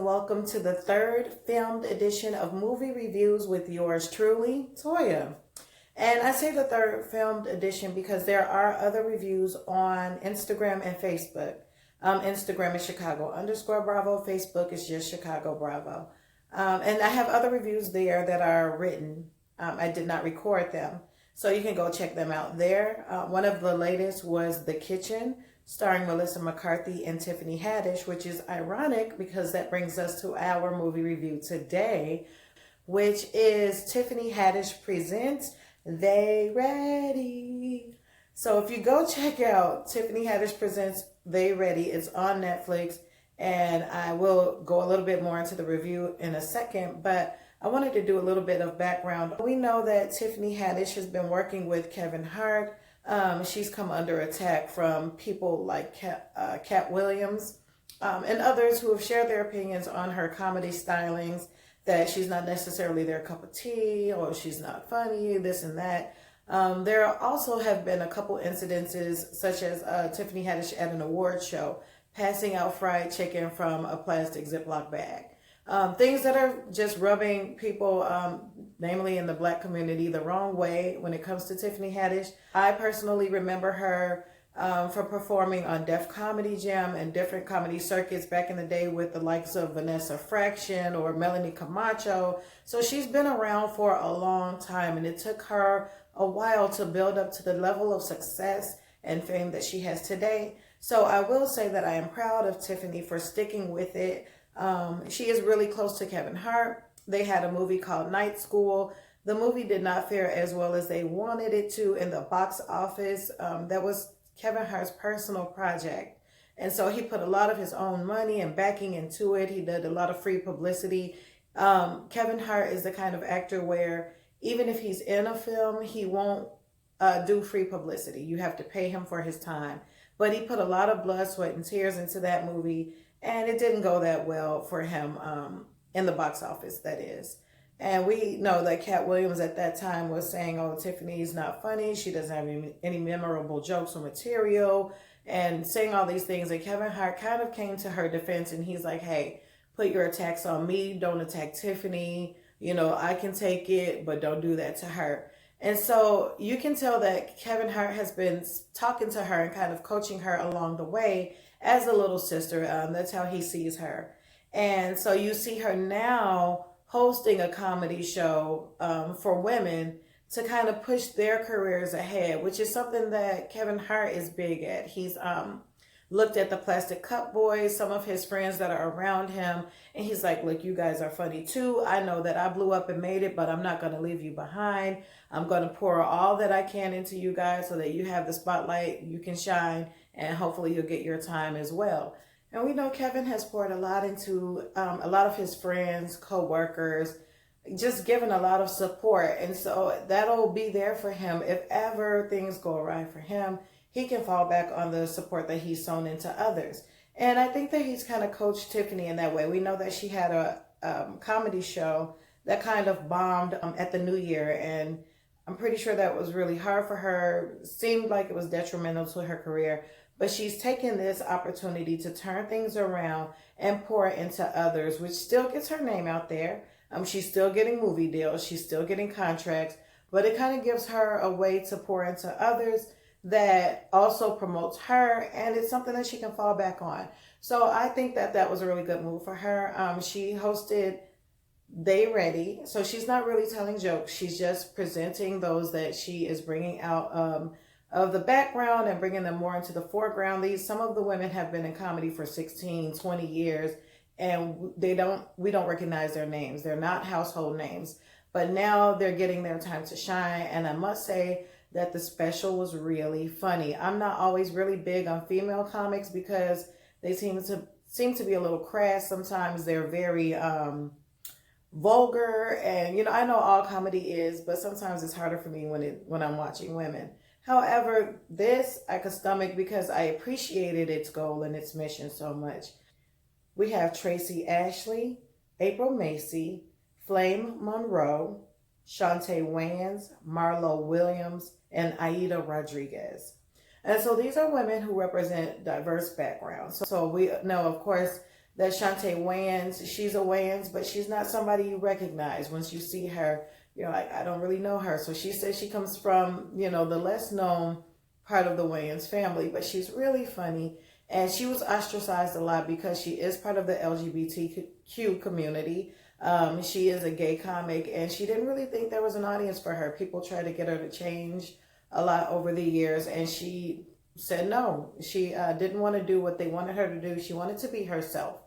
and welcome to the third filmed edition of Movie Reviews with yours truly, Toya. And I say the third filmed edition because there are other reviews on Instagram and Facebook. Instagram is Chicago_Bravo. Facebook is just Chicago Bravo. And I have other reviews there that are written. I did not record them. So you can go check them out there. One of the latest was The Kitchen, starring Melissa McCarthy and Tiffany Haddish, which is ironic because that brings us to our movie review today, which is Tiffany Haddish presents They Ready. So if you go check out Tiffany Haddish presents They Ready, it's on Netflix, and I will go a little bit more into the review in a second, but I wanted to do a little bit of background. We know that Tiffany Haddish has been working with Kevin Hart. She's come under attack from people like Cat Williams and others who have shared their opinions on her comedy stylings, that she's not necessarily their cup of tea, or she's not funny, this and that. There also have been a couple incidences, such as Tiffany Haddish at an award show, passing out fried chicken from a plastic Ziploc bag. Things that are just rubbing people, namely in the Black community, the wrong way when it comes to Tiffany Haddish. I personally remember her from performing on Def Comedy Jam and different comedy circuits back in the day with the likes of Vanessa Fraction or Melanie Camacho. So she's been around for a long time, and it took her a while to build up to the level of success and fame that she has today. So I will say that I am proud of Tiffany for sticking with it. She is really close to Kevin Hart. They had a movie called Night School. The movie did not fare as well as they wanted it to in the box office. That was Kevin Hart's personal project. And so he put a lot of his own money and backing into it. He did a lot of free publicity. Kevin Hart is the kind of actor where even if he's in a film, he won't do free publicity. You have to pay him for his time. But he put a lot of blood, sweat, and tears into that movie. And it didn't go that well for him in the box office, that is. And we know that Cat Williams at that time was saying, oh, Tiffany's not funny. She doesn't have any memorable jokes or material, and saying all these things. And Kevin Hart kind of came to her defense, and he's like, hey, put your attacks on me. Don't attack Tiffany. You know, I can take it, but don't do that to her. And so you can tell that Kevin Hart has been talking to her and kind of coaching her along the way as a little sister. That's how he sees her. And so you see her now hosting a comedy show for women to kind of push their careers ahead, which is something that Kevin Hart is big at. He's looked at the Plastic Cup Boys, some of his friends that are around him, and he's like, look, you guys are funny too. I know that I blew up and made it, but I'm not going to leave you behind. I'm going to pour all that I can into you guys so that you have the spotlight, you can shine, and hopefully you'll get your time as well. And we know Kevin has poured a lot into a lot of his friends, co-workers, just given a lot of support. And so that'll be there for him. If ever things go awry for him, he can fall back on the support that he's sown into others. And I think that he's kind of coached Tiffany in that way. We know that she had a comedy show that kind of bombed at the New Year. And I'm pretty sure that was really hard for her. Seemed like it was detrimental to her career. But she's taken this opportunity to turn things around and pour into others, which still gets her name out there. She's still getting movie deals. She's still getting contracts. But it kind of gives her a way to pour into others that also promotes her. And it's something that she can fall back on. So I think that that was a really good move for her. She hosted They Ready. So she's not really telling jokes. She's just presenting those that she is bringing out of the background and bringing them more into the foreground. Some of the women have been in comedy for 16, 20 years, and we don't recognize their names. They're not household names, but now they're getting their time to shine. And I must say that the special was really funny. I'm not always really big on female comics because they seem to be a little crass. Sometimes they're very vulgar, and you know, I know all comedy is, but sometimes it's harder for me when I'm watching women. However, this I could stomach because I appreciated its goal and its mission so much. We have Tracie Ashley, April Macie, Flame Monroe, Shantae Wayans, Marlo Williams, and Aida Rodriguez. And so these are women who represent diverse backgrounds. So we know, of course, that Shantae Wayans, she's a Wayans, but she's not somebody you recognize. Once you see her, you're like, I don't really know her. So she says she comes from, the less known part of the Wayans family, but she's really funny. And she was ostracized a lot because she is part of the LGBTQ community. She is a gay comic, and she didn't really think there was an audience for her. People tried to get her to change a lot over the years, and she said no. She didn't want to do what they wanted her to do. She wanted to be herself.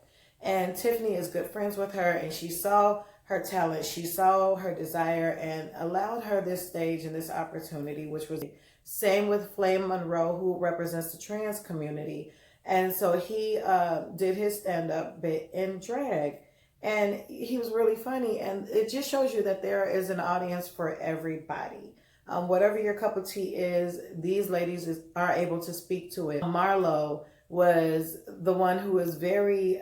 And Tiffany is good friends with her, and she saw her talent. She saw her desire and allowed her this stage and this opportunity, which was same with Flame Monroe, who represents the trans community. And so he did his stand-up bit in drag. And he was really funny. And it just shows you that there is an audience for everybody. Whatever your cup of tea is, these ladies are able to speak to it. Marlo was the one who was very,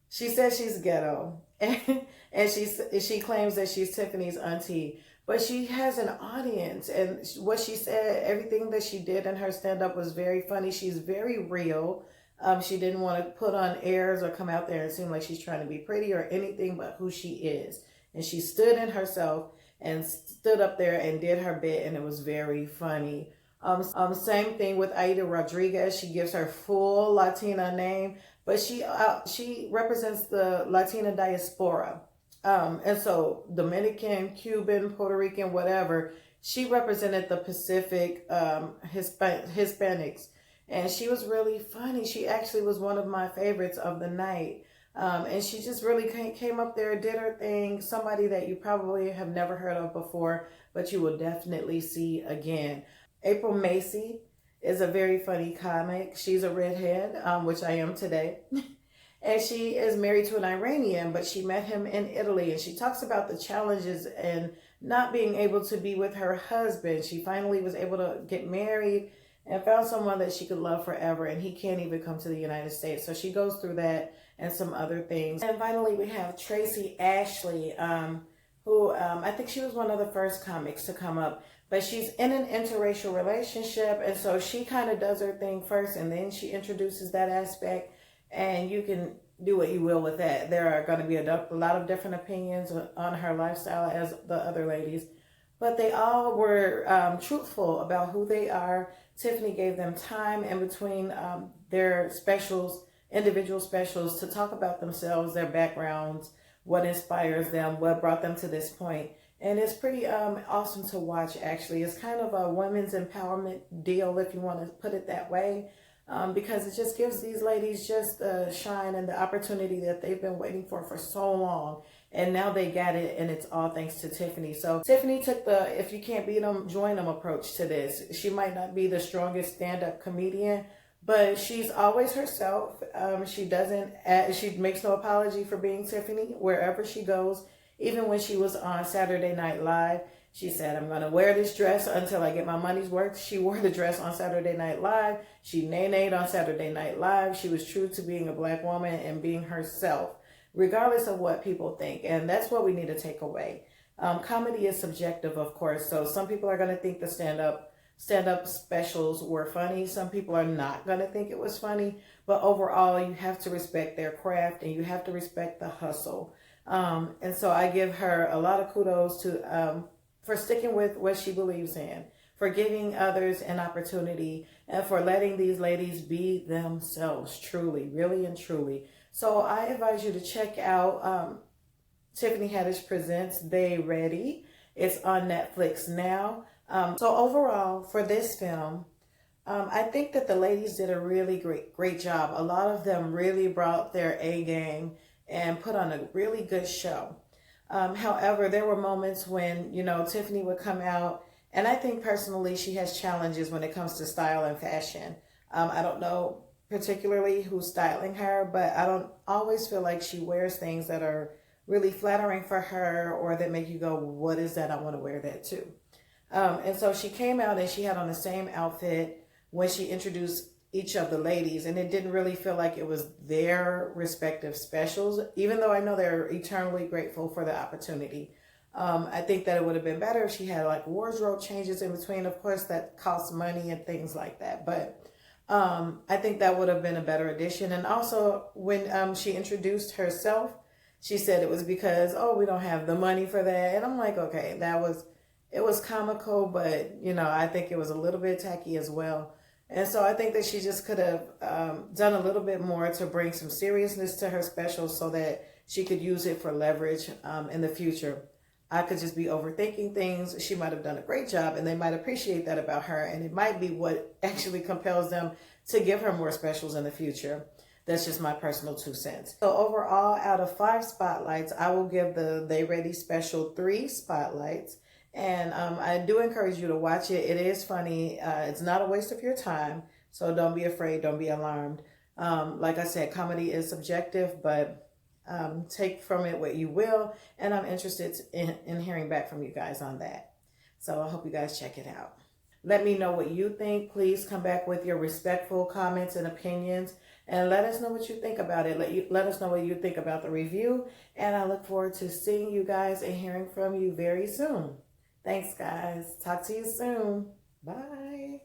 she says she's ghetto. And she claims that she's Tiffany's auntie. But she has an audience. And what she said, everything that she did in her stand-up was very funny. She's very real. She didn't want to put on airs or come out there and seem like she's trying to be pretty or anything but who she is. And she stood in herself and stood up there and did her bit, and it was very funny. Same thing with Aida Rodriguez. She gives her full Latina name, but she represents the Latina diaspora. And so Dominican, Cuban, Puerto Rican, whatever, she represented the Pacific Hispanics. And she was really funny. She actually was one of my favorites of the night. And she just really came up there, did her thing. Somebody that you probably have never heard of before, but you will definitely see again. April Macie is a very funny comic. She's a redhead, which I am today. And she is married to an Iranian, but she met him in Italy. And she talks about the challenges and not being able to be with her husband. She finally was able to get married and found someone that she could love forever, and he can't even come to the United States. So she goes through that and some other things. And finally, we have Tracie Ashley, who I think she was one of the first comics to come up, but she's in an interracial relationship, and so she kind of does her thing first, and then she introduces that aspect, and you can do what you will with that. There are going to be a lot of different opinions on her lifestyle as the other ladies, but they all were truthful about who they are. Tiffany gave them time in between their specials, individual specials, to talk about themselves, their backgrounds, what inspires them, what brought them to this point. And it's pretty awesome to watch, actually. It's kind of a women's empowerment deal, if you want to put it that way, because it just gives these ladies just the shine and the opportunity that they've been waiting for so long. And now they got it, and it's all thanks to Tiffany. So Tiffany took the if you can't beat them, join them approach to this. She might not be the strongest stand-up comedian, but she's always herself. She makes no apology for being Tiffany wherever she goes. Even when she was on Saturday Night Live, she said, I'm going to wear this dress until I get my money's worth. She wore the dress on Saturday Night Live. She nay-nayed on Saturday Night Live. She was true to being a Black woman and being herself, regardless of what people think. And that's what we need to take away. Comedy is subjective, of course. So some people are going to think the stand-up specials were funny. Some people are not going to think it was funny. But overall, you have to respect their craft, and you have to respect the hustle. And so I give her a lot of kudos for sticking with what she believes in, for giving others an opportunity, and for letting these ladies be themselves, truly, really and truly. So I advise you to check out Tiffany Haddish Presents They Ready. It's on Netflix now. So overall, for this film, I think that the ladies did a really great job. A lot of them really brought their A game and put on a really good show. However, there were moments when, Tiffany would come out, and I think personally she has challenges when it comes to style and fashion. I don't know particularly who's styling her, but I don't always feel like she wears things that are really flattering for her or that make you go, what is that? I want to wear that too. And so she came out and she had on the same outfit when she introduced each of the ladies, and it didn't really feel like it was their respective specials, even though I know they're eternally grateful for the opportunity. I think that it would have been better if she had like wardrobe changes in between. Of course, that costs money and things like that. But I think that would have been a better addition. And also, when she introduced herself, she said it was because, oh, we don't have the money for that. And I'm like, okay, it was comical, but, I think it was a little bit tacky as well. And so I think that she just could have done a little bit more to bring some seriousness to her special so that she could use it for leverage in the future. I could just be overthinking things. She might have done a great job and they might appreciate that about her. And it might be what actually compels them to give her more specials in the future. That's just my personal 2 cents. So overall, out of 5 spotlights, I will give the They Ready special 3 spotlights. And I do encourage you to watch it. It is funny. It's not a waste of your time. So don't be afraid. Don't be alarmed. Like I said, comedy is subjective, but take from it what you will. And I'm interested in hearing back from you guys on that. So I hope you guys check it out. Let me know what you think. Please come back with your respectful comments and opinions. And let us know what you think about it. Let us know what you think about the review. And I look forward to seeing you guys and hearing from you very soon. Thanks, guys. Talk to you soon. Bye.